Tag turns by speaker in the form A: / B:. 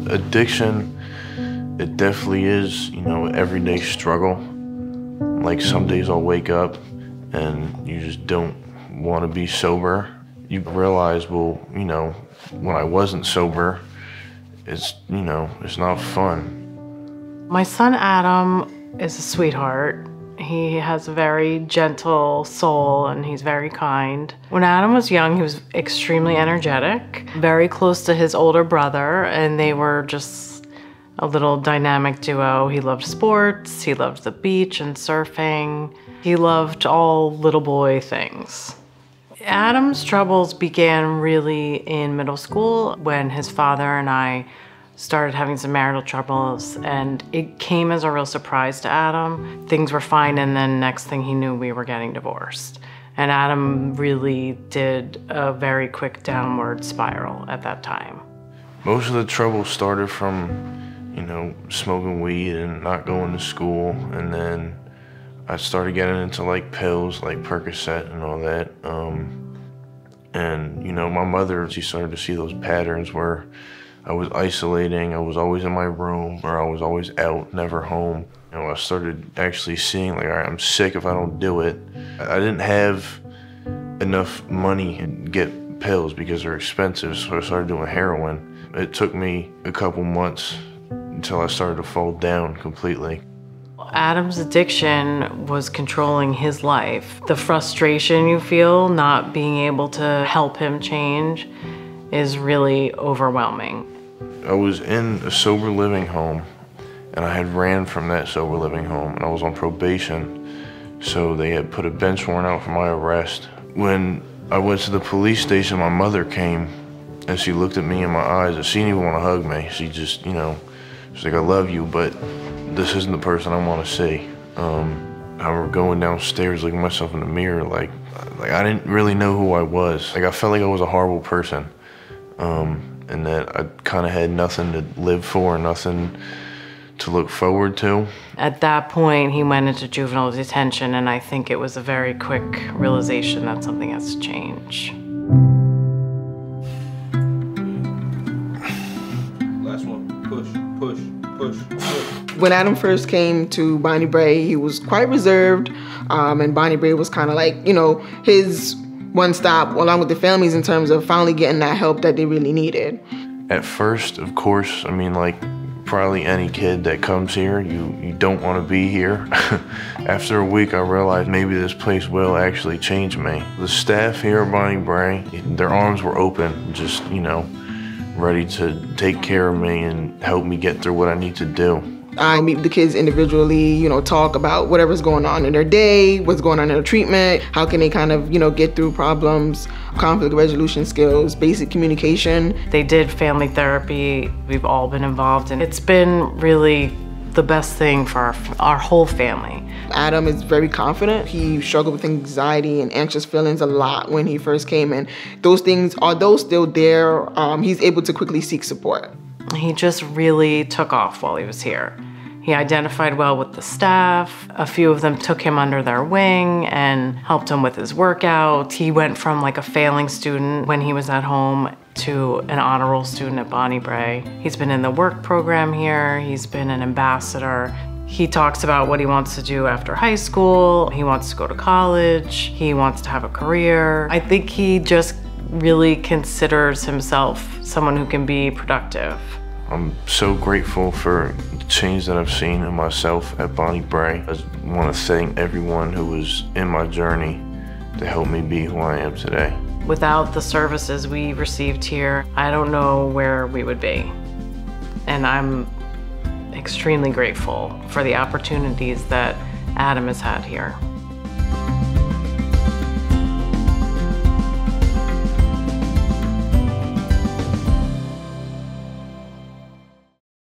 A: Addiction, it definitely is, you know, everyday struggle. Like some days I'll wake up and you just don't want to be sober. You realize, well, you know, when I wasn't sober, it's, you know, it's not fun.
B: My son Adam is a sweetheart. He has a very gentle soul and he's very kind. When Adam was young, he was extremely energetic, very close to his older brother, and they were just a little dynamic duo. He loved sports, he loved the beach and surfing. He loved all little boy things. Adam's troubles began really in middle school when his father and I started having some marital troubles, and it came as a real surprise to Adam. Things were fine, and then next thing he knew, we were getting divorced. And Adam really did a very quick downward spiral at that time.
A: Most of the trouble started from, you know, smoking weed and not going to school, and then I started getting into like pills, like Percocet and all that. And you know, my mother, she started to see those patterns where I was isolating, I was always in my room, or I was always out, never home. You know, I started actually seeing like, all right, I'm sick if I don't do it. I didn't have enough money to get pills because they're expensive, so I started doing heroin. It took me a couple months until I started to fall down completely.
B: Adam's addiction was controlling his life. The frustration you feel not being able to help him change is really overwhelming.
A: I was in a sober living home, and I had ran from that sober living home, and I was on probation, so they had put a bench warrant out for my arrest. When I went to the police station, my mother came, and she looked at me in my eyes, and she didn't even want to hug me. She just, you know, she's like, I love you, but this isn't the person I want to see. I remember going downstairs, looking at myself in the mirror, like I didn't really know who I was. Like I felt like I was a horrible person. And that I kind of had nothing to live for, nothing to look forward to.
B: At that point, he went into juvenile detention, and I think it was a very quick realization that something has to change.
C: Last one, push, push, push, push.
D: When Adam first came to Bonnie Brae, he was quite reserved, and Bonnie Brae was kind of like, you know, his one stop along with the families in terms of finally getting that help that they really needed.
A: At first, of course, I mean, like probably any kid that comes here, you don't want to be here. After a week, I realized maybe this place will actually change me. The staff here at Bonnie Brae, their arms were open, just, you know, ready to take care of me and help me get through what I need to do.
D: I meet the kids individually, you know, talk about whatever's going on in their day, what's going on in their treatment, how can they kind of, you know, get through problems, conflict resolution skills, basic communication.
B: They did family therapy. We've all been involved, and it's been really the best thing for our whole family.
D: Adam is very confident. He struggled with anxiety and anxious feelings a lot when he first came in. Those things, although still there, he's able to quickly seek support.
B: He just really took off while he was here. He identified well with the staff. A few of them took him under their wing and helped him with his workout. He went from like a failing student when he was at home to an honor roll student at Bonnie Brae. He's been in the work program here. He's been an ambassador. He talks about what he wants to do after high school. He wants to go to college. He wants to have a career. I think he just really considers himself someone who can be productive.
A: I'm so grateful for the change that I've seen in myself at Bonnie Brae. I want to thank everyone who was in my journey to help me be who I am today.
B: Without the services we received here, I don't know where we would be. And I'm extremely grateful for the opportunities that Adam has had here.